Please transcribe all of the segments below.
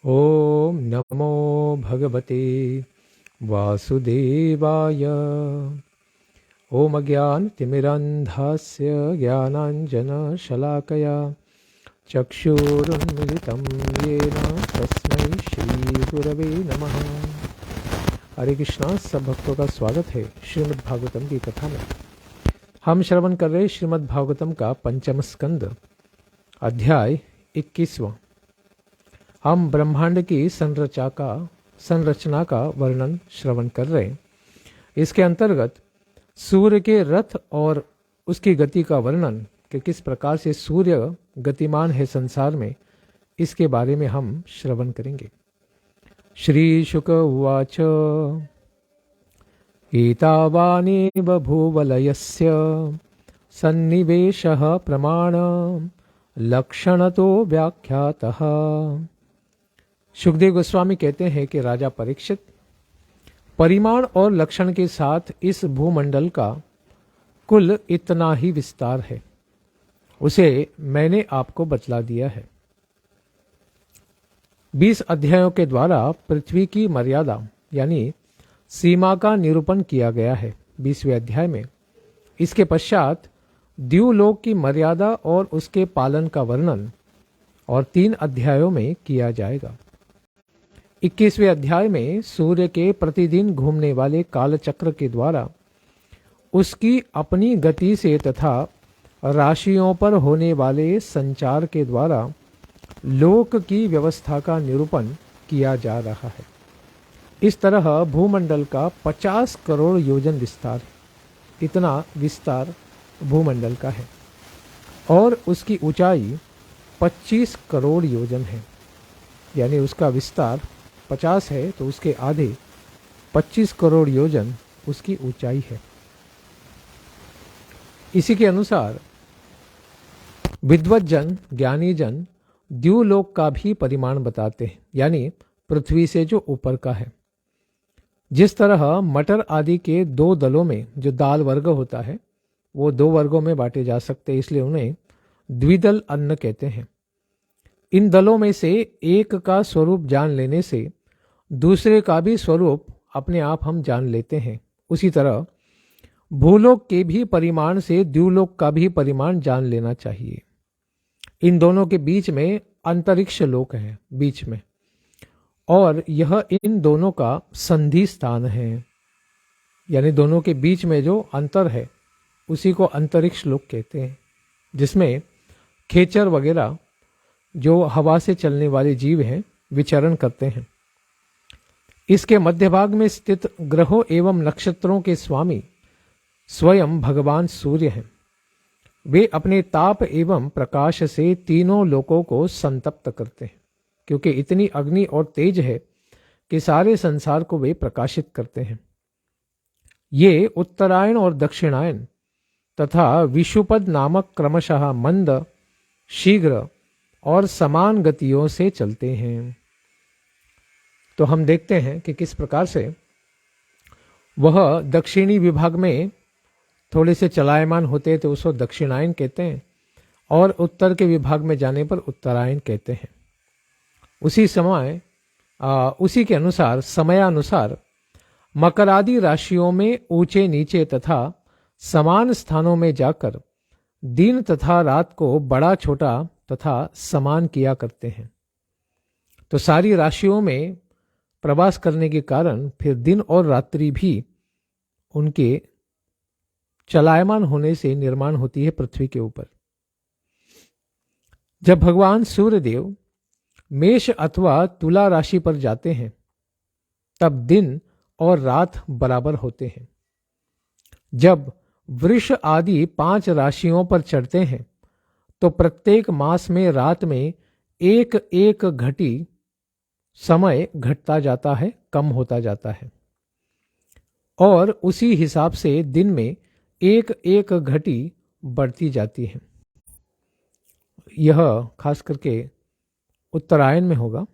ओम नमो भगवते वासुदेवाय। ओम अज्ञानतिमिरन्धस्य ज्ञानाञ्जनशलाकया चक्षुरुन्मिलितं येन तस्मै श्रीगुरवे नमः। हरे कृष्णा। सब भक्तों का स्वागत है श्रीमद् भागवतम की कथा में। हम श्रवण कर रहे श्रीमद् भागवतम का पंचम स्कंद अध्याय 21वां। हम ब्रह्मांड की संरचना का वर्णन श्रवण कर रहे हैं। इसके अंतर्गत सूर्य के रथ और उसकी गति का वर्णन कि किस प्रकार से सूर्य गतिमान है संसार में, इसके बारे में हम श्रवण करेंगे। श्री शुक उवाच एतावानेव भूवलयस्य सन्निवेशः प्रमाण लक्षणतो व्याख्यातः। सुखदेव गोस्वामी कहते हैं कि राजा परीक्षित, परिमाण और लक्षण के साथ इस भूमंडल का कुल इतना ही विस्तार है, उसे मैंने आपको बतला दिया है। 20 अध्यायों के द्वारा पृथ्वी की मर्यादा यानी सीमा का निरूपण किया गया है 20वें अध्याय में। इसके पश्चात द्युलोक की मर्यादा और उसके पालन का वर्णन और 3 अध्यायों में किया जाएगा। 21वें अध्याय में सूर्य के प्रतिदिन घूमने वाले कालचक्र के द्वारा उसकी अपनी गति से तथा राशियों पर होने वाले संचार के द्वारा लोक की व्यवस्था का निरूपण किया जा रहा है। इस तरह भूमंडल का 50 करोड़ योजन विस्तार, इतना विस्तार भूमंडल का है और उसकी ऊंचाई 25 करोड़ योजन है। यानी उसका विस्तार 50 है तो उसके आधे 25 करोड़ योजन उसकी ऊंचाई है। इसी के अनुसार विद्वज्जन ज्ञानी जन द्युलोक का भी परिमाण बताते हैं, यानी पृथ्वी से जो ऊपर का है। जिस तरह मटर आदि के 2 दलों में जो दाल वर्ग होता है वो 2 वर्गों में बांटे जा सकते हैं, इसलिए उन्हें द्विदल अन्न कहते हैं। इन दलों में से एक का स्वरूप जान लेने से दूसरे का भी स्वरूप अपने आप हम जान लेते हैं। उसी तरह भूलोक के भी परिमाण से द्युलोक का भी परिमाण जान लेना चाहिए। इन दोनों के बीच में अंतरिक्ष लोक है बीच में, और यह इन दोनों का संधि स्थान है। यानी दोनों के बीच में जो अंतर है उसी को अंतरिक्ष लोक कहते हैं, जिसमें खेचर वगैरह जो हवा से चलने वाले जीव हैं विचरण करते हैं। इसके मध्य भाग में स्थित ग्रहों एवं नक्षत्रों के स्वामी स्वयं भगवान सूर्य हैं। वे अपने ताप एवं प्रकाश से तीनों लोकों को संतप्त करते हैं, क्योंकि इतनी अग्नि और तेज है कि सारे संसार को वे प्रकाशित करते हैं। ये उत्तरायण और दक्षिणायन तथा विषुपद नामक क्रमशः मंद, शीघ्र और समान गतियों से चलते हैं। तो हम देखते हैं कि किस प्रकार से वह दक्षिणी विभाग में थोड़े से चलायमान होते हैं तो उसको दक्षिणायन कहते हैं, और उत्तर के विभाग में जाने पर उत्तरायण कहते हैं। उसी के अनुसार समयानुसार मकर आदि राशियों में ऊंचे नीचे तथा समान स्थानों में जाकर दिन तथा रात को बड़ा छोटा तथा समान किया करते हैं। तो सारी राशियों में प्रवास करने के कारण फिर दिन और रात्रि भी उनके चलायमान होने से निर्माण होती है पृथ्वी के ऊपर। जब भगवान सूर्यदेव मेष अथवा तुला राशि पर जाते हैं तब दिन और रात बराबर होते हैं। जब वृष आदि 5 राशियों पर चढ़ते हैं तो प्रत्येक मास में रात में एक एक घटी समय घटता जाता है, कम होता जाता है, और उसी हिसाब से दिन में एक एक घटी बढ़ती जाती है। यह खास करके उत्तरायण में होगा।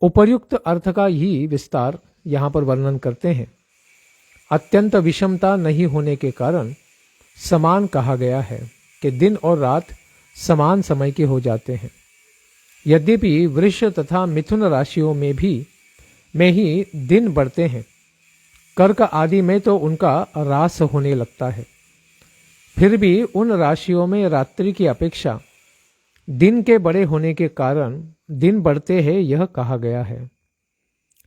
उपर्युक्त अर्थ का ही विस्तार यहाँ पर वर्णन करते हैं। अत्यंत विषमता नहीं होने के कारण समान कहा गया है कि दिन और रात समान समय के हो जाते हैं। यद्यपि वृष तथा मिथुन राशियों में ही दिन बढ़ते हैं, कर्क आदि में तो उनका ह्रास होने लगता है, फिर भी उन राशियों में रात्रि की अपेक्षा दिन के बड़े होने के कारण दिन बढ़ते हैं, यह कहा गया है।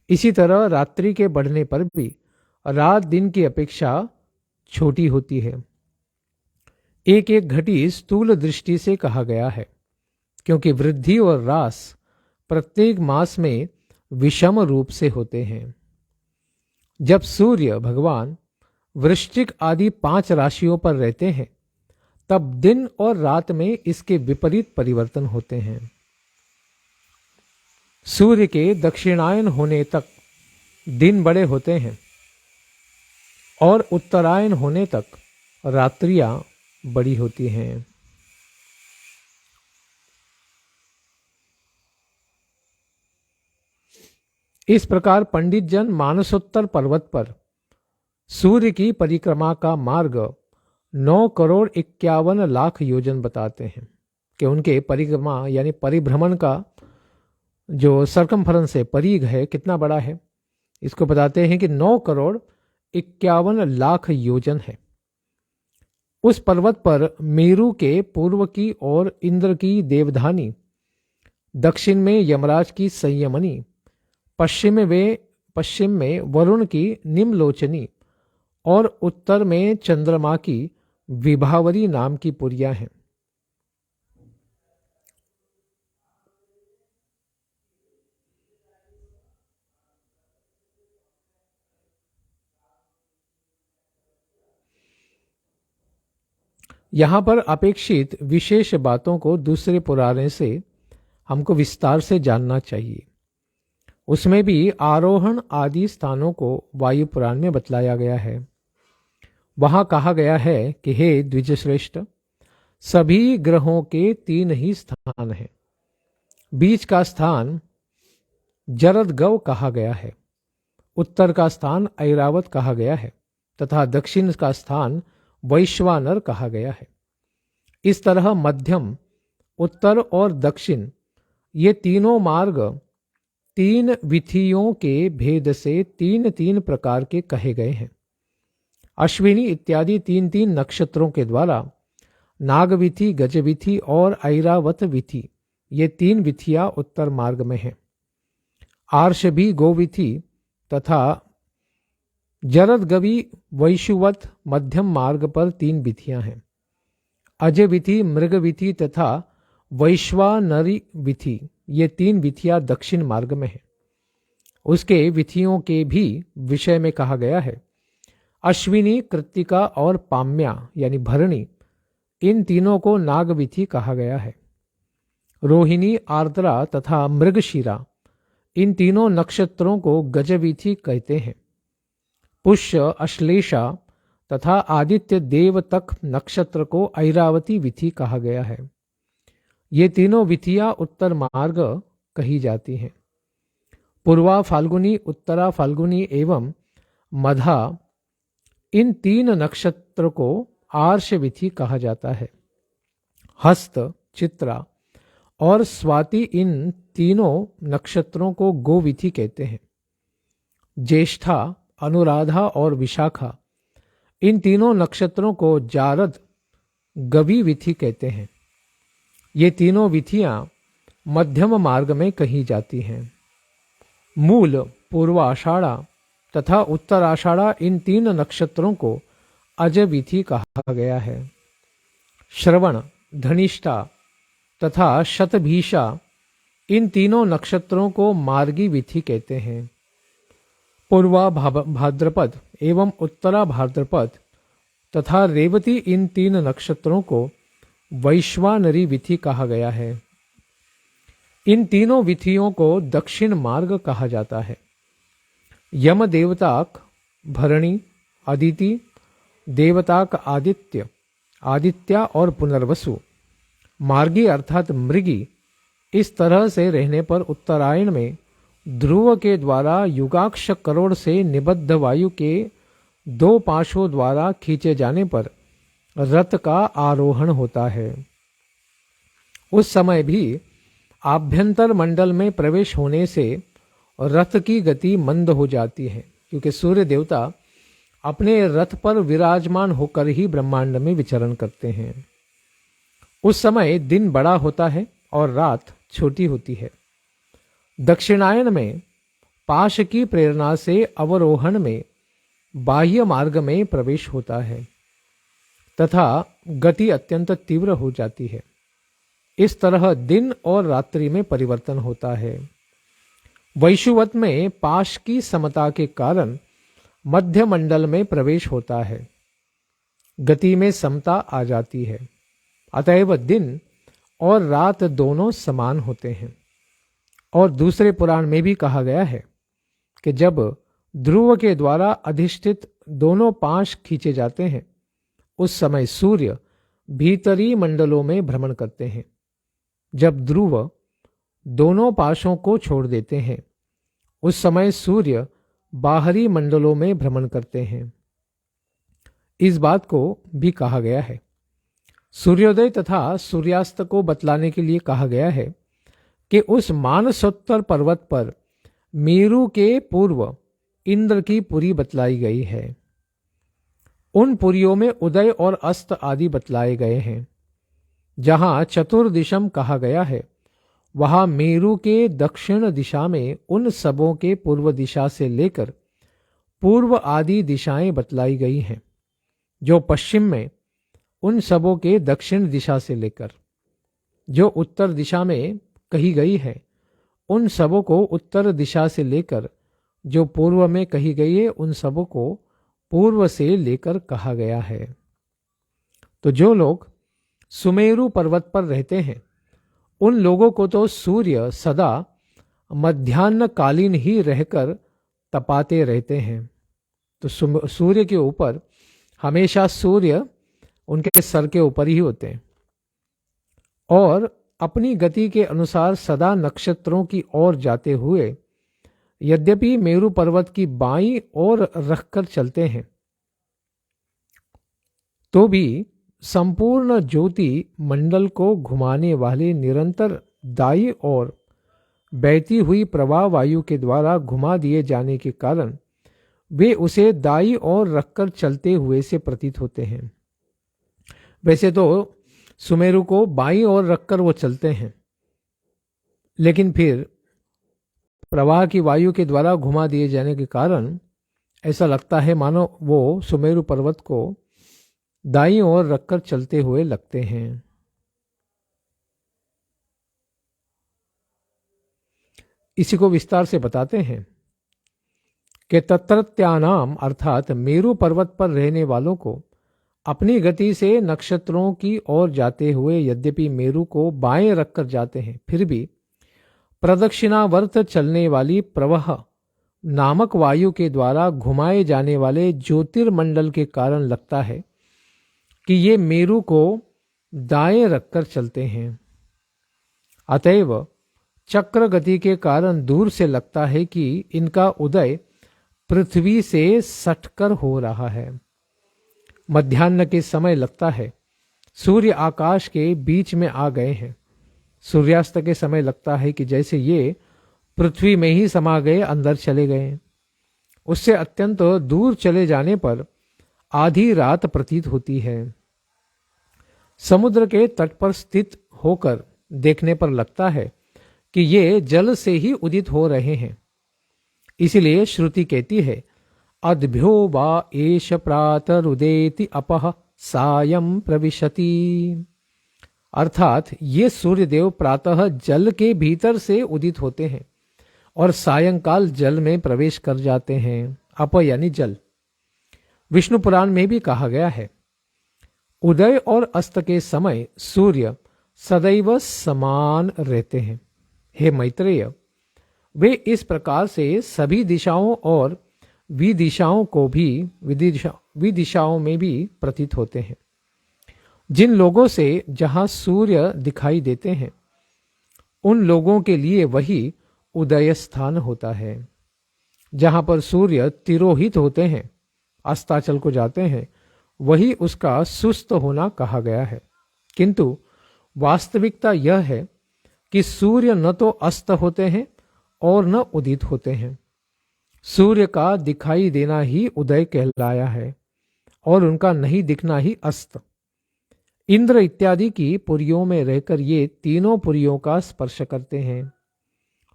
इसी तरह रात्रि के बढ़ने पर भी रात दिन की अपेक्षा छोटी होती है। एक एक घटी स्थूल दृष्टि से कहा गया है, क्योंकि वृद्धि और ह्रास प्रत्येक मास में विषम रूप से होते हैं। जब सूर्य भगवान वृश्चिक आदि 5 राशियों पर रहते हैं, तब दिन और रात में इसके विपरीत परिवर्तन होते हैं। सूर्य के दक्षिणायन होने तक दिन बड़े होते हैं और उत्तरायण होने तक रात्रियां बड़ी होती हैं। इस प्रकार पंडित जन मानसोत्तर पर्वत पर सूर्य की परिक्रमा का मार्ग 9,51,00,000 योजन बताते हैं कि उनके परिक्रमा यानी परिभ्रमण का जो सर्कमफरेंस है, परिघ है, कितना बड़ा है। इसको बताते हैं कि 9,51,00,000 योजन है। उस पर्वत पर मेरु के पूर्व की ओर इंद्र की देवधानी, दक्षिण में यमराज की संयमनी, पश्चिम में वरुण की निम्नलोचनी और उत्तर में चंद्रमा की विभावरी नाम की पुरियां हैं। यहाँ पर अपेक्षित विशेष बातों को दूसरे पुराणे से हमको विस्तार से जानना चाहिए। उसमें भी आरोहण आदि स्थानों को वायु पुराण में बतलाया गया है। वहां कहा गया है कि हे द्विजश्रेष्ठ, सभी ग्रहों के 3 ही स्थान हैं। बीच का स्थान जरदगव कहा गया है, उत्तर का स्थान ऐरावत कहा गया है तथा दक्षिण का स्थान वैश्वानर कहा गया है। इस तरह मध्यम, उत्तर और दक्षिण ये तीनों मार्ग 3 विधियों के भेद से 3-3 प्रकार के कहे गए हैं। अश्विनी इत्यादि 3-3 नक्षत्रों के द्वारा नागविधि, गजविधि और ऐरावत विधि ये 3 विधियां उत्तर मार्ग में हैं। आर्षभी गोविधि तथा जरदगवी वैशुवत मध्यम मार्ग पर 3 विधियां हैं। अजय विधि, मृग विधि तथा वैश्वानरी विधि ये 3 विधियां दक्षिण मार्ग में हैं। उसके विधियों के भी विषय में कहा गया है। अश्विनी, कृत्तिका और पाम्या यानी भरणी, इन तीनों को नाग विधि कहा गया है। रोहिणी, आर्द्रा तथा मृगशिरा इन तीनों नक्षत्रों को गजविधि कहते हैं। पुष्य, अश्लेषा तथा आदित्य देवतक नक्षत्र को ऐरावती विधि कहा गया है। ये तीनों विधियां उत्तर मार्ग कही जाती हैं। पूर्वा फाल्गुनी, उत्तरा फाल्गुनी एवं मधा इन 3 नक्षत्र को आर्ष विधि कहा जाता है। हस्त, चित्रा और स्वाति इन तीनों नक्षत्रों को गो विधि कहते हैं। ज्येष्ठा, अनुराधा और विशाखा इन तीनों नक्षत्रों को जारद गवी विधि कहते हैं। ये तीनों विधियां मध्यम मार्ग में कही जाती हैं। मूल, पूर्वाषाढ़ा तथा उत्तराषाढ़ा इन 3 नक्षत्रों को अज विधि कहा गया है। श्रवण, धनिष्ठा तथा शतभीषा इन तीनों नक्षत्रों को मार्गी विधि कहते हैं। पूर्वा भाद्रपद एवं उत्तरा भाद्रपद तथा रेवती इन 3 नक्षत्रों को वैश्वानरी विधि कहा गया है। इन तीनों विधियों को दक्षिण मार्ग कहा जाता है। यम देवताक भरणी, अदिति देवताक आदित्य और पुनर्वसु, मार्गी अर्थात मृगी इस तरह से रहने पर उत्तरायण में ध्रुव के द्वारा युगाक्ष करोड़ से निबद्ध वायु के 2 पाशों द्वारा खींचे जाने पर रथ का आरोहण होता है। उस समय भी आभ्यंतर मंडल में प्रवेश होने से रथ की गति मंद हो जाती है, क्योंकि सूर्य देवता अपने रथ पर विराजमान होकर ही ब्रह्मांड में विचरण करते हैं। उस समय दिन बड़ा होता है और रात छोटी होती है। दक्षिणायन में पाश की प्रेरणा से अवरोहण में बाह्य मार्ग में प्रवेश होता है तथा गति अत्यंत तीव्र हो जाती है। इस तरह दिन और रात्रि में परिवर्तन होता है। वैशुवत में पाश की समता के कारण मध्य मंडल में प्रवेश होता है, गति में समता आ जाती है। अतएव दिन और रात दोनों समान होते हैं। और दूसरे पुराण में भी कहा गया है कि जब ध्रुव के द्वारा अधिष्ठित दोनों पाश खींचे जाते हैं, उस समय सूर्य भीतरी मंडलों में भ्रमण करते हैं। जब ध्रुव दोनों पाशों को छोड़ देते हैं, उस समय सूर्य बाहरी मंडलों में भ्रमण करते हैं। इस बात को भी कहा गया है। सूर्योदय तथा सूर्यास्त को बतलाने के लिए कहा गया है कि उस मानसोत्तर पर्वत पर मेरु के पूर्व इंद्र की पुरी बतलाई गई है। उन पुरियों में उदय और अस्त आदि बतलाए गए हैं। जहां चतुर्दिशम कहा गया है, वहां मेरु के दक्षिण दिशा में उन सबों के पूर्व दिशा से लेकर पूर्व आदि दिशाएं बतलाई गई हैं। जो पश्चिम में उन सबों के दक्षिण दिशा से लेकर जो उत्तर दिशा में कही गई है, उन सबों को उत्तर दिशा से लेकर जो पूर्व में कही गई है, उन सबों को पूर्व से लेकर कहा गया है। तो जो लोग सुमेरु पर्वत पर रहते हैं, उन लोगों को तो सूर्य सदा मध्याह्नकालीन ही रहकर तपाते रहते हैं। तो सूर्य के ऊपर हमेशा सूर्य उनके सर के ऊपर ही होते हैं और अपनी गति के अनुसार सदा नक्षत्रों की ओर जाते हुए यद्यपि मेरु पर्वत की बाईं ओर रखकर चलते हैं, तो भी संपूर्ण ज्योति मंडल को घुमाने वाले निरंतर दायी और बहती हुई प्रवाह वायु के द्वारा घुमा दिए जाने के कारण वे उसे दायी ओर रखकर चलते हुए से प्रतीत होते हैं। वैसे तो सुमेरु को बाईं ओर रखकर वो चलते हैं, लेकिन फिर प्रवाह की वायु के द्वारा घुमा दिए जाने के कारण ऐसा लगता है मानो वो सुमेरु पर्वत को दाईं ओर रखकर चलते हुए लगते हैं। इसी को विस्तार से बताते हैं कि तत्रत्यानाम अर्थात मेरु पर्वत पर रहने वालों को अपनी गति से नक्षत्रों की ओर जाते हुए यद्यपि मेरु को बाएं रखकर जाते हैं, फिर भी प्रदक्षिणावर्त चलने वाली प्रवाह नामक वायु के द्वारा घुमाए जाने वाले ज्योतिर्मंडल के कारण लगता है कि ये मेरु को दाएं रखकर चलते हैं। अतएव चक्र गति के कारण दूर से लगता है कि इनका उदय पृथ्वी से सटकर हो रहा है। मध्याह्न के समय लगता है सूर्य आकाश के बीच में आ गए हैं। सूर्यास्त के समय लगता है कि जैसे ये पृथ्वी में ही समा गए, अंदर चले गए। उससे अत्यंत दूर चले जाने पर आधी रात प्रतीत होती है। समुद्र के तट पर स्थित होकर देखने पर लगता है कि ये जल से ही उदित हो रहे हैं। इसलिए श्रुति कहती है, अद्भ्यो वा एष प्रातरुदेति अपः सायं प्रविशति। अर्थात ये सूर्यदेव प्रातः जल के भीतर से उदित होते हैं और सायंकाल जल में प्रवेश कर जाते हैं। अप यानी जल। विष्णु पुराण में भी कहा गया है, उदय और अस्त के समय सूर्य सदैव समान रहते हैं। हे मैत्रेय, वे इस प्रकार से सभी दिशाओं और विदिशाओं में भी प्रतीत होते हैं। जिन लोगों से जहां सूर्य दिखाई देते हैं, उन लोगों के लिए वही उदय स्थान होता है। जहां पर सूर्य तिरोहित होते हैं, अस्ताचल को जाते हैं, वही उसका सुस्त होना कहा गया है। किंतु वास्तविकता यह है कि सूर्य न तो अस्त होते हैं और न उदित होते हैं। सूर्य का दिखाई देना ही उदय कहलाया है और उनका नहीं दिखना ही अस्त। इंद्र इत्यादि की पुरियों में रहकर ये तीनों पुरियों का स्पर्श करते हैं।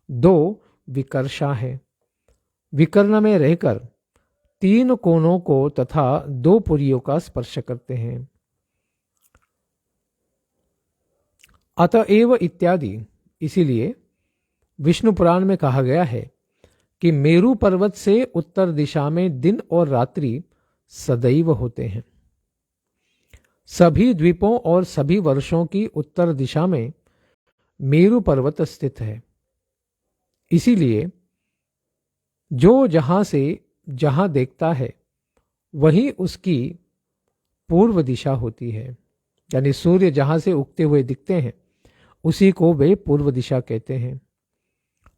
दो विकर्षा है। विकर्ण में रहकर तीन कोणों को तथा दो पुरियों का स्पर्श करते हैं। अतएव इत्यादि, इसीलिए विष्णु पुराण में कहा गया है कि मेरु पर्वत से उत्तर दिशा में दिन और रात्रि सदैव होते हैं। सभी द्वीपों और सभी वर्षों की उत्तर दिशा में मेरु पर्वत स्थित है। इसीलिए जो जहां से जहां देखता है वहीं उसकी पूर्व दिशा होती है। यानी सूर्य जहां से उगते हुए दिखते हैं उसी को वे पूर्व दिशा कहते हैं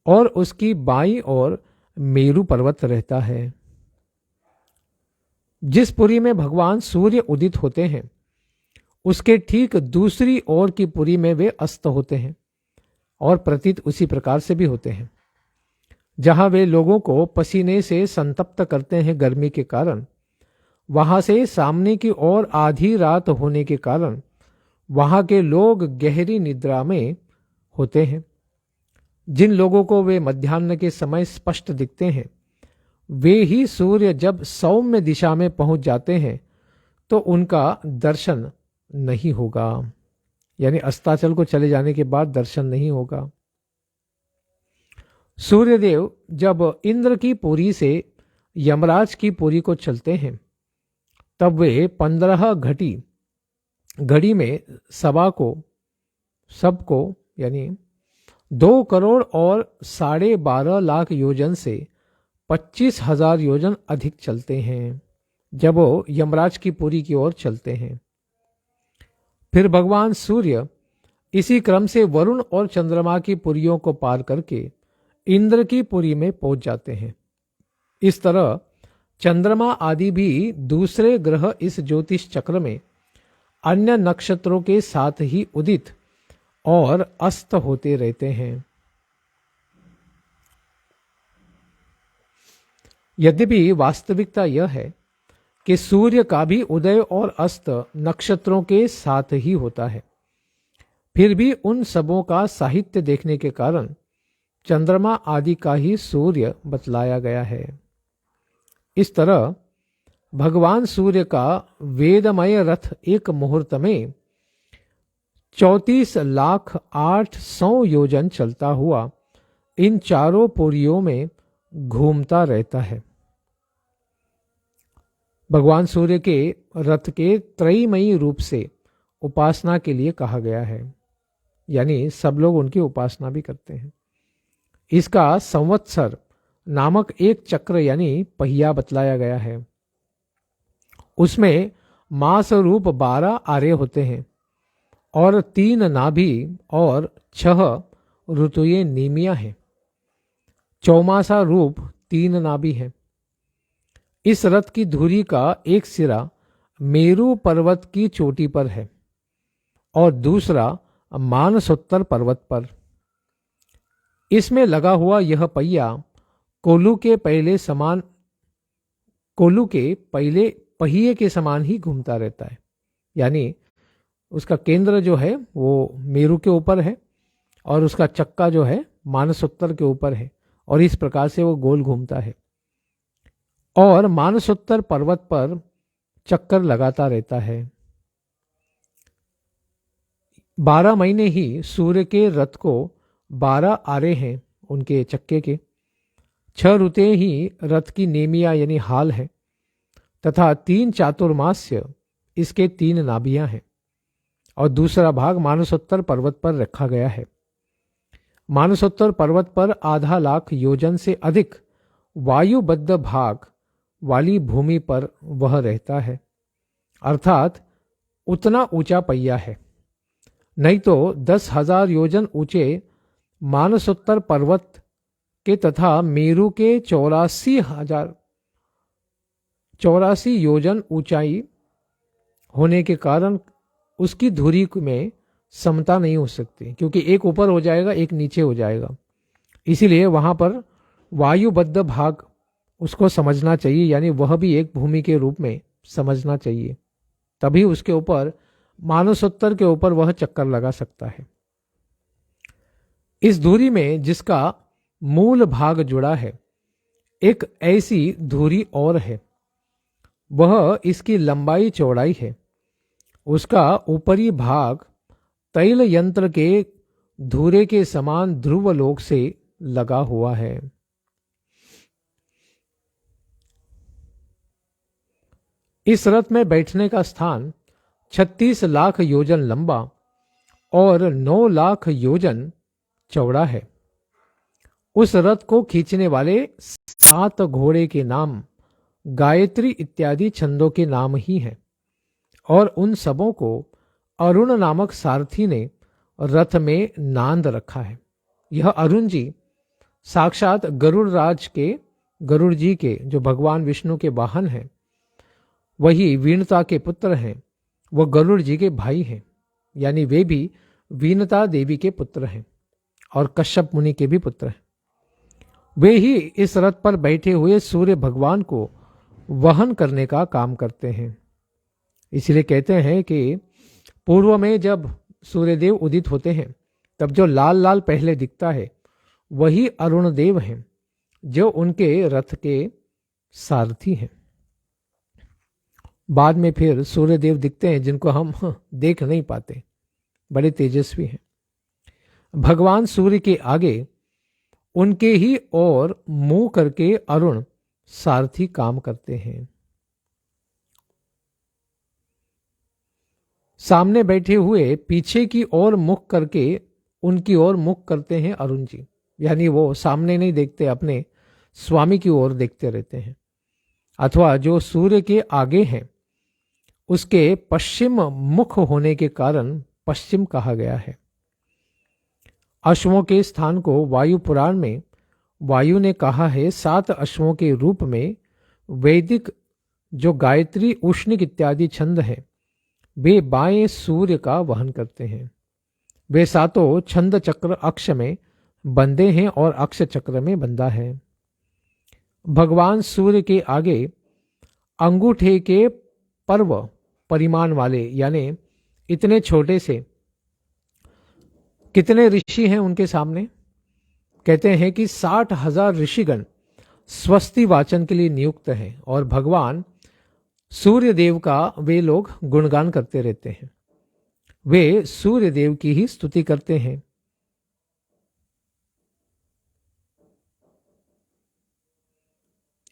और उसकी बाईं ओर मेरु पर्वत रहता है। जिस पुरी में भगवान सूर्य उदित होते हैं उसके ठीक दूसरी ओर की पुरी में वे अस्त होते हैं और प्रतीत उसी प्रकार से भी होते हैं। जहां वे लोगों को पसीने से संतप्त करते हैं गर्मी के कारण, वहां से सामने की ओर आधी रात होने के कारण वहां के लोग गहरी निद्रा में होते हैं। जिन लोगों को वे मध्याह्न के समय स्पष्ट दिखते हैं वे ही सूर्य जब सौम्य दिशा में पहुंच जाते हैं तो उनका दर्शन नहीं होगा। यानी अस्ताचल को चले जाने के बाद दर्शन नहीं होगा। सूर्यदेव जब इंद्र की पुरी से यमराज की पुरी को चलते हैं तब वे 15 घड़ी में सबको यानी 2 करोड़ और 12.5 लाख योजन से 25,000 योजन अधिक चलते हैं जब वो यमराज की पुरी की ओर चलते हैं। फिर भगवान सूर्य इसी क्रम से वरुण और चंद्रमा की पुरियों को पार करके इंद्र की पुरी में पहुंच जाते हैं। इस तरह चंद्रमा आदि भी दूसरे ग्रह इस ज्योतिष चक्र में अन्य नक्षत्रों के साथ ही उदित और अस्त होते रहते हैं। यद्यपि वास्तविकता यह है कि सूर्य का भी उदय और अस्त नक्षत्रों के साथ ही होता है, फिर भी उन सबों का साहित्य देखने के कारण चंद्रमा आदि का ही सूर्य बतलाया गया है। इस तरह भगवान सूर्य का वेदमय रथ एक मुहूर्त में 34,08,100 योजन चलता हुआ इन चारों पुरियों में घूमता रहता है। भगवान सूर्य के रथ के त्रयीमयी रूप से उपासना के लिए कहा गया है, यानी सब लोग उनकी उपासना भी करते हैं। इसका संवत्सर नामक एक चक्र यानी पहिया बतलाया गया है। उसमें मास रूप 12 आरे होते हैं और 3 नाभि और 6 ऋतुएं नीमिया हैं। चौमासा रूप 3 नाभि है। इस रथ की धुरी का एक सिरा मेरु पर्वत की चोटी पर है और दूसरा मानसोत्तर पर्वत पर। इसमें लगा हुआ यह पहिया कोलू के पहले पहिए के समान ही घूमता रहता है। यानी उसका केंद्र जो है वो मेरु के ऊपर है और उसका चक्का जो है मानसोत्तर के ऊपर है और इस प्रकार से वो गोल घूमता है और मानसोत्तर पर्वत पर चक्कर लगाता रहता है। 12 महीने ही सूर्य के रथ को 12 आरे हैं उनके चक्के के। 6 ऋतुएं ही रथ की नेमिया यानी हाल है तथा 3 चातुर्मास्य इसके 3 नाभियां हैं और दूसरा भाग मानसोत्तर पर्वत पर रखा गया है। मानसोत्तर पर्वत पर आधा लाख योजन से अधिक वायुबद्ध भाग वाली भूमि पर वह रहता है, अर्थात उतना ऊंचा पहिया है। नहीं तो 10,000 योजन ऊंचे मानसोत्तर पर्वत के तथा मेरु के 84 योजन ऊंचाई होने के कारण उसकी धुरी में समता नहीं हो सकती, क्योंकि एक ऊपर हो जाएगा एक नीचे हो जाएगा। इसीलिए वहां पर वायुबद्ध भाग उसको समझना चाहिए, यानी वह भी एक भूमि के रूप में समझना चाहिए, तभी उसके ऊपर मानसोत्तर के ऊपर वह चक्कर लगा सकता है। इस धुरी में जिसका मूल भाग जुड़ा है, एक ऐसी धुरी और है, वह इसकी लंबाई चौड़ाई है। उसका ऊपरी भाग तैल यंत्र के धुरे के समान ध्रुवलोक से लगा हुआ है। इस रथ में बैठने का स्थान 36 लाख योजन लंबा और 9 लाख योजन चौड़ा है। उस रथ को खींचने वाले 7 घोड़े के नाम गायत्री इत्यादि छंदों के नाम ही हैं, और उन सबों को अरुण नामक सारथी ने रथ में नांद रखा है। यह अरुण जी साक्षात गरुड़ जी के जो भगवान विष्णु के वाहन हैं, वही वीणता के पुत्र हैं, वह गरुड़ जी के भाई हैं, यानी वे भी वीणता देवी के पुत्र हैं और कश्यप मुनि के भी पुत्र हैं। वे ही इस रथ पर बैठे हुए सूर्य भगवान को वहन करने का काम करते हैं। इसलिए कहते हैं कि पूर्व में जब सूर्यदेव उदित होते हैं, तब जो लाल लाल पहले दिखता है वही अरुण देव हैं, जो उनके रथ के सारथी हैं। बाद में फिर सूर्यदेव दिखते हैं जिनको हम देख नहीं पाते, बड़े तेजस्वी हैं। भगवान सूर्य के आगे उनके ही और मुंह करके अरुण सारथी काम करते हैं। सामने बैठे हुए पीछे की ओर मुख करके उनकी ओर मुख करते हैं अरुण जी, यानी वो सामने नहीं देखते, अपने स्वामी की ओर देखते रहते हैं। अथवा जो सूर्य के आगे हैं उसके पश्चिम मुख होने के कारण पश्चिम कहा गया है। अश्वों के स्थान को वायु पुराण में वायु ने कहा है 7 अश्वों के रूप में। वैदिक जो गायत्री उष्णिक इत्यादि छंद हैं, वे बाएं सूर्य का वहन करते हैं। वे 7 छंद चक्र अक्ष में बंधे हैं और अक्ष चक्र में बंधा है। भगवान सूर्य के आगे अंगूठे के पर्व परिमाण वाले, यानी इतने छोटे से कितने ऋषि हैं उनके सामने? कहते हैं कि 60,000 ऋषिगण स्वस्ति वाचन के लिए नियुक्त हैं, और भगवान सूर्य देव का वे लोग गुणगान करते रहते हैं। वे सूर्य देव की ही स्तुति करते हैं।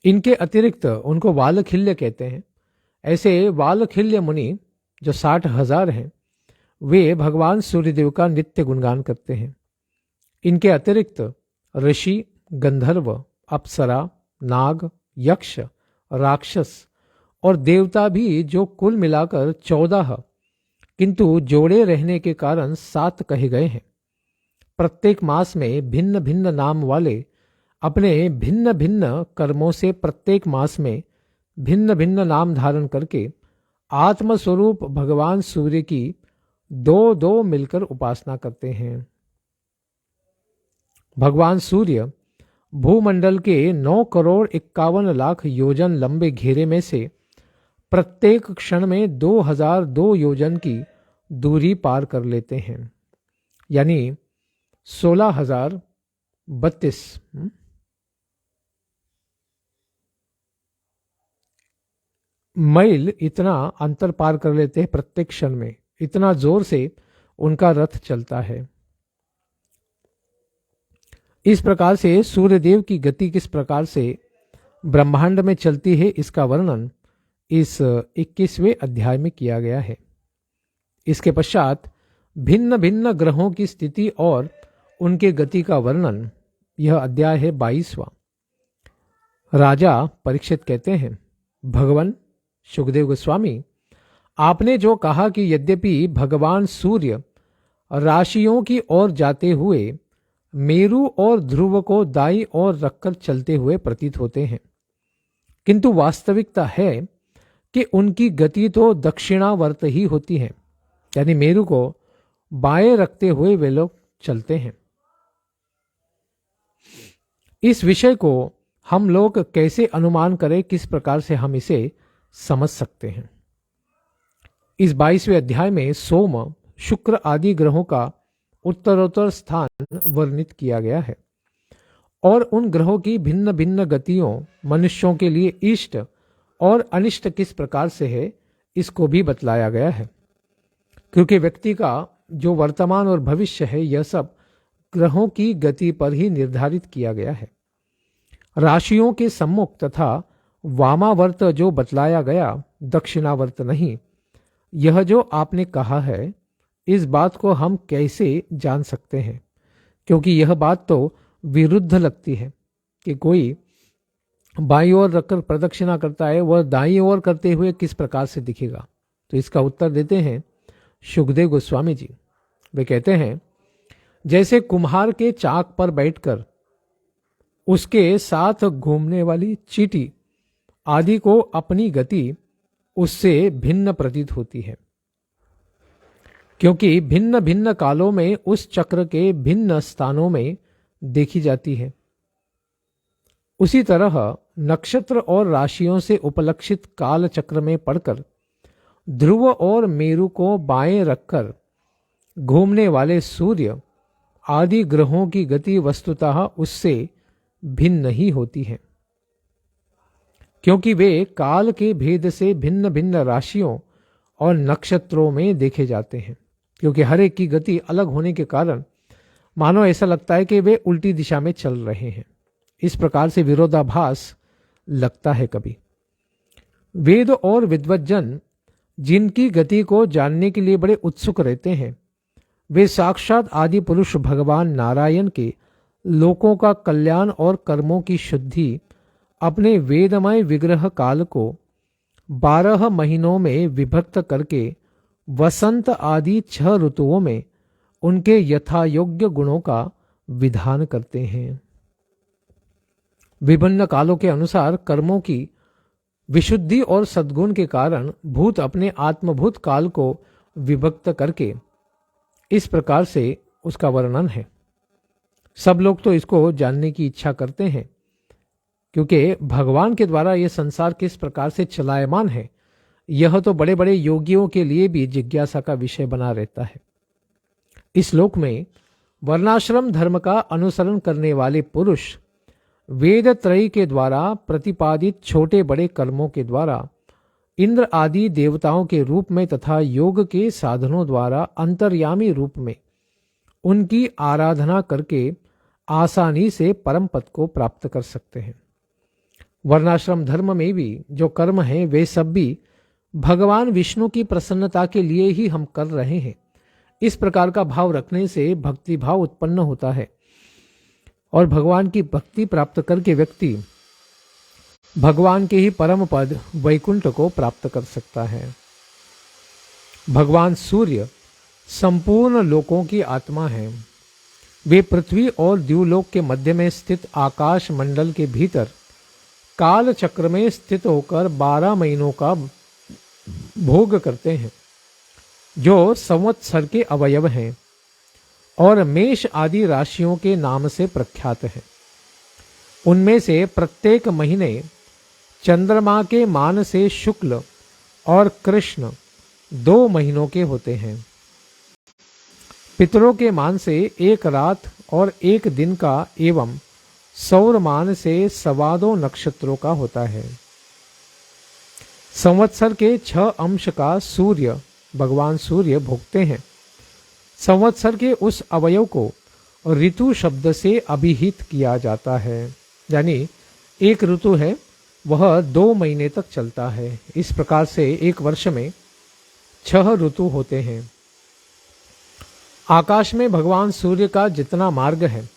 इनके अतिरिक्त उनको वालखिल्य कहते हैं। ऐसे वालखिल्य मुनि जो 60,000 हैं, वे भगवान सूर्यदेव का नित्य गुणगान करते हैं। इनके अतिरिक्त ऋषि, गंधर्व, अप्सरा, नाग, यक्ष, राक्षस और देवता भी, जो कुल मिलाकर 14 किंतु जोड़े रहने के कारण 7 कहे गए हैं, प्रत्येक मास में भिन्न भिन्न नाम वाले अपने भिन्न भिन्न कर्मों से प्रत्येक मास में भिन्न भिन्न नाम धारण करके आत्मस्वरूप भगवान सूर्य की 2-2 मिलकर उपासना करते हैं। भगवान सूर्य भूमंडल के 9,51,00,000 योजन लंबे घेरे में से प्रत्येक क्षण में 2002 योजन की दूरी पार कर लेते हैं, यानी 16,032 मील इतना अंतर पार कर लेते हैं प्रत्येक क्षण में। इतना जोर से उनका रथ चलता है। इस प्रकार से सूर्यदेव की गति किस प्रकार से ब्रह्मांड में चलती है, इसका वर्णन इस 21वें अध्याय में किया गया है। इसके पश्चात भिन्न भिन्न ग्रहों की स्थिति और उनके गति का वर्णन, यह अध्याय है 22वां। राजा परीक्षित कहते हैं, भगवान सुखदेव गोस्वामी, आपने जो कहा कि यद्यपि भगवान सूर्य राशियों की ओर जाते हुए मेरु और ध्रुव को दाईं ओर रखकर चलते हुए प्रतीत होते हैं, किंतु वास्तविकता है कि उनकी गति तो दक्षिणावर्त ही होती है, यानी मेरु को बाएं रखते हुए वे लोग चलते हैं। इस विषय को हम लोग कैसे अनुमान करें, किस प्रकार से हम इसे समझ सकते हैं। इस 22वें अध्याय में सोम, शुक्र आदि ग्रहों का उत्तरोत्तर स्थान वर्णित किया गया है और उन ग्रहों की भिन्न भिन्न गतियों मनुष्यों के लिए इष्ट और अनिष्ट किस प्रकार से है, इसको भी बतलाया गया है। क्योंकि व्यक्ति का जो वर्तमान और भविष्य है, यह सब ग्रहों की गति पर ही निर्धारित किया गया है। राशियों के सम्मुख तथा वामावर्त जो बतलाया गया, दक्षिणावर्त नहीं। यह जो आपने कहा है, इस बात को हम कैसे जान सकते हैं? क्योंकि यह बात तो विरुद्ध लगती है कि कोई बाईं ओर रखकर प्रदक्षिणा करता है, वह दाईं ओर करते हुए किस प्रकार से दिखेगा? तो इसका उत्तर देते हैं शुकदेव गोस्वामी जी। वे कहते हैं, जैसे कुम्हार के चाक पर बैठकर उसके साथ घूमने वाली चींटी आदि को अपनी गति उससे भिन्न प्रतीत होती है, क्योंकि भिन्न भिन्न कालों में उस चक्र के भिन्न स्थानों में देखी जाती है। उसी तरह नक्षत्र और राशियों से उपलक्षित काल चक्र में पड़कर ध्रुव और मेरु को बाएं रखकर घूमने वाले सूर्य आदि ग्रहों की गति वस्तुतः उससे भिन्न ही होती है, क्योंकि वे काल के भेद से भिन्न भिन्न राशियों और नक्षत्रों में देखे जाते हैं। क्योंकि हर एक की गति अलग होने के कारण मानो ऐसा लगता है कि वे उल्टी दिशा में चल रहे हैं। इस प्रकार से विरोधाभास लगता है कभी। वेद और विद्वज्जन जिनकी गति को जानने के लिए बड़े उत्सुक रहते हैं, वे साक्षात आदि पुरुष भगवान नारायण के लोकों का कल्याण और कर्मों की शुद्धि अपने वेदमय विग्रह काल को 12 महीनों में विभक्त करके वसंत आदि 6 ऋतुओं में उनके यथायोग्य गुणों का विधान करते हैं। विभिन्न कालों के अनुसार कर्मों की विशुद्धि और सद्गुण के कारण भूत अपने आत्मभूत काल को विभक्त करके इस प्रकार से उसका वर्णन है। सब लोग तो इसको जानने की इच्छा करते हैं, क्योंकि भगवान के द्वारा यह संसार किस प्रकार से चलायमान है, यह तो बड़े बड़े योगियों के लिए भी जिज्ञासा का विषय बना रहता है। इस श्लोक में वर्णाश्रम धर्म का अनुसरण करने वाले पुरुष वेद त्रयी के द्वारा प्रतिपादित छोटे बड़े कर्मों के द्वारा इंद्र आदि देवताओं के रूप में तथा योग के साधनों द्वारा अंतर्यामी रूप में उनकी आराधना करके आसानी से परम पद को प्राप्त कर सकते हैं। वर्णाश्रम धर्म में भी जो कर्म हैं, वे सब भी भगवान विष्णु की प्रसन्नता के लिए ही हम कर रहे हैं। इस प्रकार का भाव रखने से भक्ति भाव उत्पन्न होता है और भगवान की भक्ति प्राप्त करके व्यक्ति भगवान के ही परम पद वैकुंठ को प्राप्त कर सकता है। भगवान सूर्य संपूर्ण लोकों की आत्मा है। वे पृथ्वी और द्युलोक के मध्य में स्थित आकाश मंडल के भीतर काल चक्र में स्थित होकर 12 महीनों का भोग करते हैं, जो संवत्सर के अवयव हैं और मेष आदि राशियों के नाम से प्रख्यात हैं। उनमें से प्रत्येक महीने चंद्रमा के मान से शुक्ल और कृष्ण 2 महीनों के होते हैं। पितरों के मान से 1 रात और 1 दिन का एवं सौर मान से 2.25 नक्षत्रों का होता है। संवत्सर के 6 अंश का सूर्य भगवान सूर्य भोगते हैं। संवत्सर के उस अवयव को ऋतु शब्द से अभिहित किया जाता है, यानी एक ऋतु है वह 2 महीने तक चलता है। इस प्रकार से एक वर्ष में 6 ऋतु होते हैं। आकाश में भगवान सूर्य का जितना मार्ग है,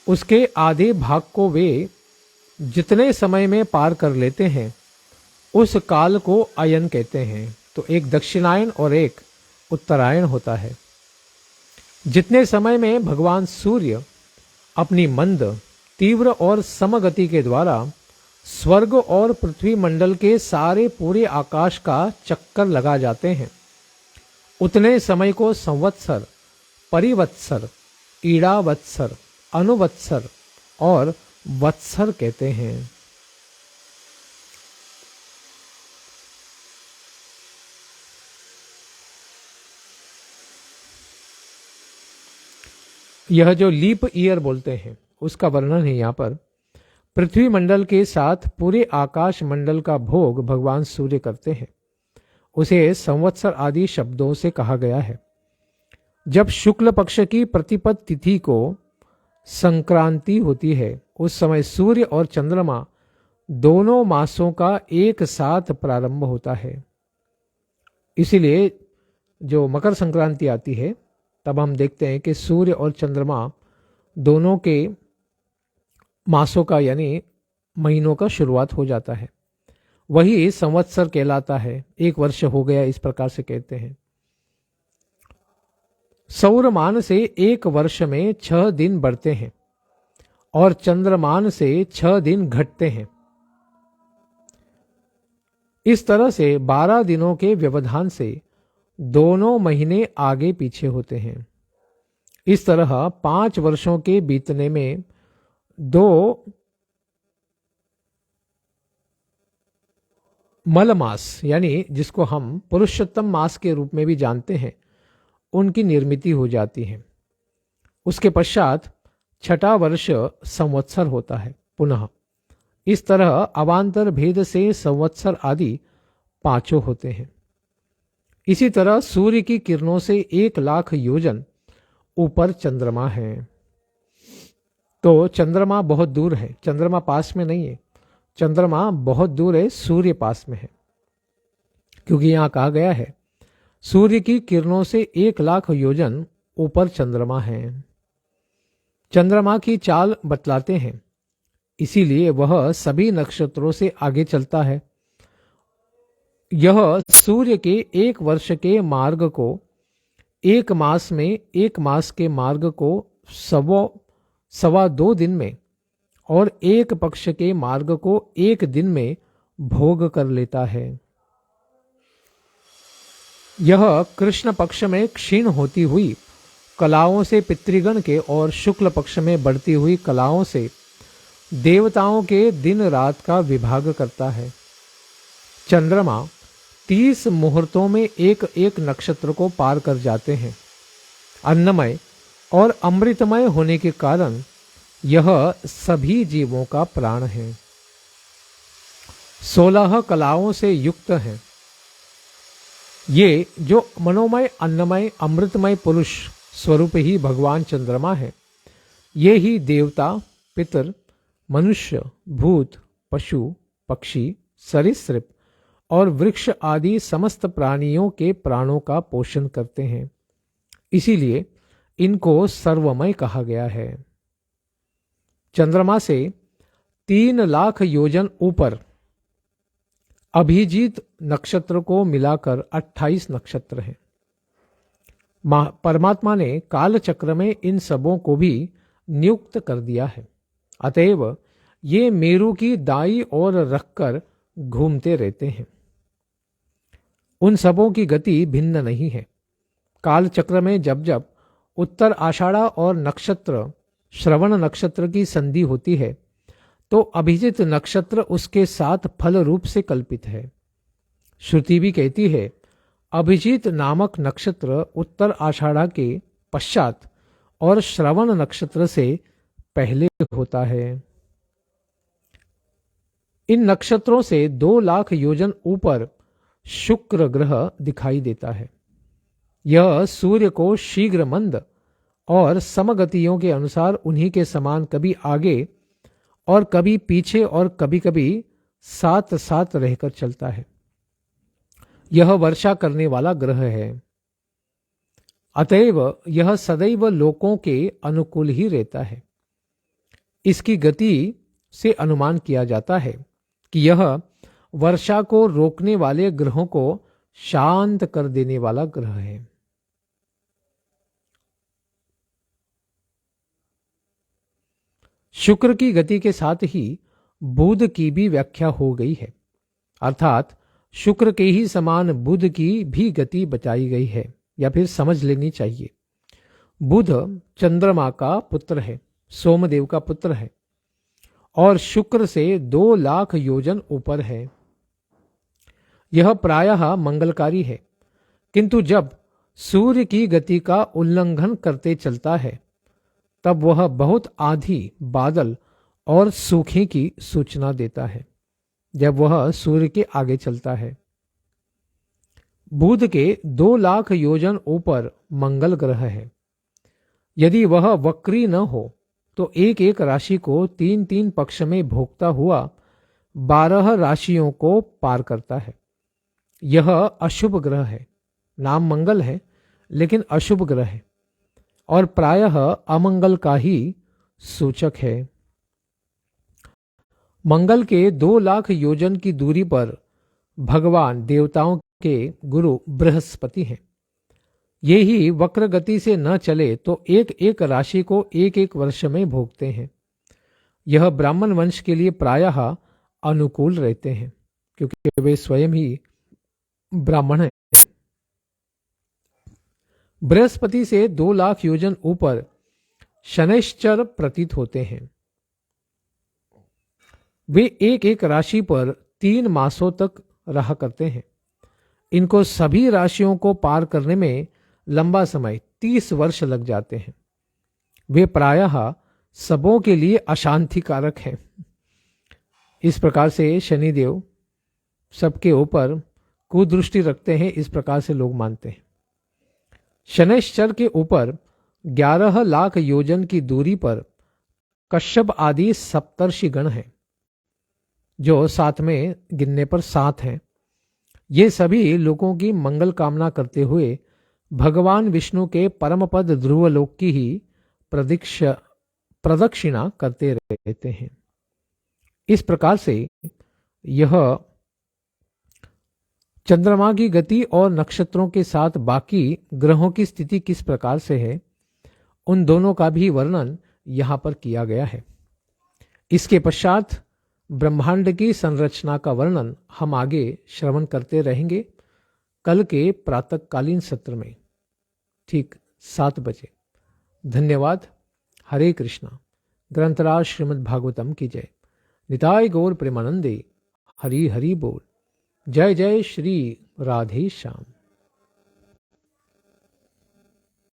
उसके आधे भाग को वे जितने समय में पार कर लेते हैं, उस काल को अयन कहते हैं। तो एक दक्षिणायन और एक उत्तरायण होता है। जितने समय में भगवान सूर्य अपनी मंद, तीव्र और समगति के द्वारा स्वर्ग और पृथ्वी मंडल के सारे पूरे आकाश का चक्कर लगा जाते हैं, उतने समय को संवत्सर, परिवत्सर, ईड़ावत्सर, अनुवत्सर और वत्सर कहते हैं। यह जो लीप ईयर बोलते हैं उसका वर्णन है यहाँ पर। पृथ्वी मंडल के साथ पूरे आकाश मंडल का भोग भगवान सूर्य करते हैं। उसे संवत्सर आदि शब्दों से कहा गया है। जब शुक्ल पक्ष की प्रतिपद तिथि को संक्रांति होती है उस समय सूर्य और चंद्रमा दोनों मासों का एक साथ प्रारंभ होता है। इसीलिए जो मकर संक्रांति आती है तब हम देखते हैं कि सूर्य और चंद्रमा दोनों के मासों का यानी महीनों का शुरुआत हो जाता है। वही संवत्सर कहलाता है। एक वर्ष हो गया इस प्रकार से कहते हैं। सौरमान से एक वर्ष में 6 दिन बढ़ते हैं और चंद्रमान से 6 दिन घटते हैं। इस तरह से 12 दिनों के व्यवधान से दोनों महीने आगे पीछे होते हैं। इस तरह 5 वर्षों के बीतने में 2 मल मास यानी जिसको हम पुरुषोत्तम मास के रूप में भी जानते हैं उनकी निर्मिति हो जाती है। उसके पश्चात 6ठा वर्ष संवत्सर होता है पुनः। इस तरह अवान्तर भेद से संवत्सर आदि 5 होते हैं। इसी तरह सूर्य की किरणों से 1,00,000 योजन ऊपर चंद्रमा है। तो चंद्रमा बहुत दूर है, चंद्रमा पास में नहीं है। चंद्रमा बहुत दूर है, सूर्य पास में है। क्योंकि यहां कहा गया है सूर्य की किरणों से 1,00,000 योजन ऊपर चंद्रमा है। चंद्रमा की चाल बतलाते हैं, इसीलिए वह सभी नक्षत्रों से आगे चलता है। यह सूर्य के 1 वर्ष के मार्ग को 1 मास में, 1 मास के मार्ग को 2.25 दिन में और 1 पक्ष के मार्ग को 1 दिन में भोग कर लेता है। यह कृष्ण पक्ष में क्षीण होती हुई कलाओं से पितृगण के और शुक्ल पक्ष में बढ़ती हुई कलाओं से देवताओं के दिन रात का विभाग करता है। चंद्रमा 30 मुहूर्तों में एक एक नक्षत्र को पार कर जाते हैं। अन्नमय और अमृतमय होने के कारण यह सभी जीवों का प्राण है। 16 कलाओं से युक्त है। ये जो मनोमय, अन्नमय, अमृतमय पुरुष स्वरूप ही भगवान चंद्रमा है। ये ही देवता, पितर, मनुष्य, भूत, पशु, पक्षी, सरीसृप और वृक्ष आदि समस्त प्राणियों के प्राणों का पोषण करते हैं। इसीलिए इनको सर्वमय कहा गया है। चंद्रमा से 3,00,000 योजन ऊपर अभिजीत नक्षत्र को मिलाकर 28 नक्षत्र हैं। परमात्मा ने काल चक्र में इन सबों को भी नियुक्त कर दिया है। अतएव ये मेरु की दाई ओर रखकर घूमते रहते हैं। उन सबों की गति भिन्न नहीं है। काल चक्र में जब जब उत्तर आषाढ़ा और नक्षत्र श्रवण नक्षत्र की संधि होती है तो अभिजित नक्षत्र उसके साथ फल रूप से कल्पित है। श्रुति भी कहती है अभिजीत नामक नक्षत्र उत्तर आषाढ़ा के पश्चात और श्रवण नक्षत्र से पहले होता है। इन नक्षत्रों से 2,00,000 योजन ऊपर शुक्र ग्रह दिखाई देता है। यह सूर्य को शीघ्र मंद और समगतियों के अनुसार उन्हीं के समान कभी आगे और कभी पीछे और कभी कभी साथ साथ रहकर चलता है। यह वर्षा करने वाला ग्रह है। अतएव यह सदैव लोकों के अनुकूल ही रहता है। इसकी गति से अनुमान किया जाता है कि यह वर्षा को रोकने वाले ग्रहों को शांत कर देने वाला ग्रह है। शुक्र की गति के साथ ही बुध की भी व्याख्या हो गई है, अर्थात शुक्र के ही समान बुध की भी गति बताई गई है। या फिर समझ लेनी चाहिए। बुध चंद्रमा का पुत्र है, सोमदेव का पुत्र है और शुक्र से 2 लाख योजन ऊपर है। यह प्रायः मंगलकारी है, किंतु जब सूर्य की गति का उल्लंघन करते चलता है तब वह बहुत आंधी, बादल और सूखे की सूचना देता है जब वह सूर्य के आगे चलता है। बुध के 2 लाख योजन ऊपर मंगल ग्रह है। यदि वह वक्री न हो तो एक एक राशि को 3-3 पक्ष में भोगता हुआ 12 राशियों को पार करता है। यह अशुभ ग्रह है, नाम मंगल है लेकिन अशुभ ग्रह है और प्रायः अमंगल का ही सूचक है। मंगल के 2 लाख योजन की दूरी पर भगवान देवताओं के गुरु बृहस्पति हैं। ये ही वक्र गति से न चले तो एक एक राशि को एक एक वर्ष में भोगते हैं। यह ब्राह्मण वंश के लिए प्रायः अनुकूल रहते हैं क्योंकि वे स्वयं ही ब्राह्मण हैं। बृहस्पति से 2 लाख योजन ऊपर शनैश्चर प्रतीत होते हैं। वे एक एक राशि पर 3 मासों तक रहा करते हैं। इनको सभी राशियों को पार करने में लंबा समय 30 वर्ष लग जाते हैं। वे प्रायः सबों के लिए अशांतिकारक हैं। इस प्रकार से शनिदेव सबके ऊपर कुदृष्टि रखते हैं, इस प्रकार से लोग मानते हैं। शनैश्चर के ऊपर 11 लाख योजन की दूरी पर कश्यप आदि सप्तर्षि गण हैं जो 7 में गिनने पर 7 हैं। ये सभी लोगों की मंगल कामना करते हुए भगवान विष्णु के परम पद ध्रुवलोक की ही प्रदक्षिणा करते रहते हैं। इस प्रकार से यह चंद्रमा की गति और नक्षत्रों के साथ बाकी ग्रहों की स्थिति किस प्रकार से है, उन दोनों का भी वर्णन यहाँ पर किया गया है। इसके पश्चात ब्रह्मांड की संरचना का वर्णन हम आगे श्रवण करते रहेंगे कल के प्रातःकालीन सत्र में ठीक 7 बजे। धन्यवाद। हरे कृष्णा। ग्रंथराज श्रीमद् भागवतम की जय। निताय गौर प्रेमानंदे। हरि हरि बोल। जय जय श्री राधे श्याम।